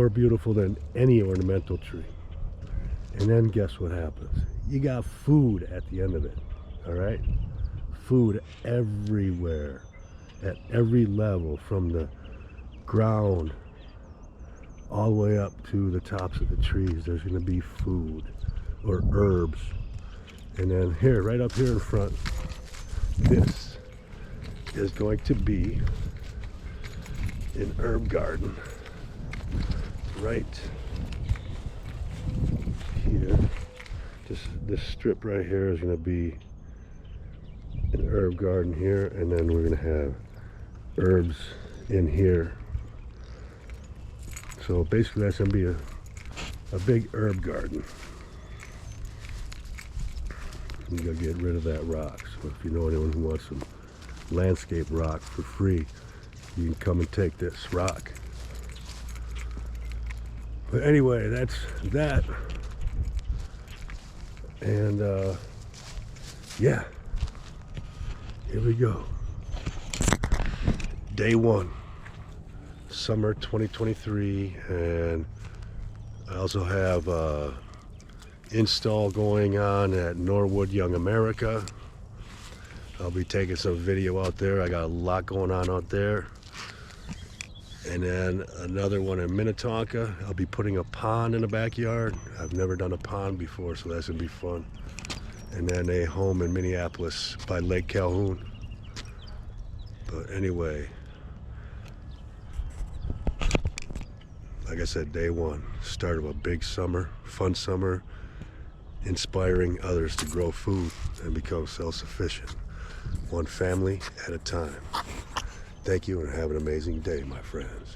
more beautiful than any ornamental tree. And then guess what happens? You got food at the end of it, all right? Food everywhere, at every level, from the ground all the way up to the tops of the trees. There's going to be food or herbs. And then here, right up here in front, this is going to be an herb garden right here. Just this strip right here is going to be an herb garden here, and then we're going to have herbs in here. So basically that's going to be a big herb garden. I'm going to get rid of that rock. So if you know anyone who wants some landscape rock for free, you can come and take this rock. But anyway, that's that. And yeah, here we go. Day one, summer 2023, and I also have install going on at Norwood Young America. I'll be taking some video out there. I got a lot going on out there. And then another one in Minnetonka. I'll be putting a pond in the backyard. I've never done a pond before, so that's gonna be fun. And then a home in Minneapolis by Lake Calhoun. But anyway, like I said, day one, start of a big summer, fun summer, inspiring others to grow food and become self-sufficient, one family at a time. Thank you and have an amazing day, my friends.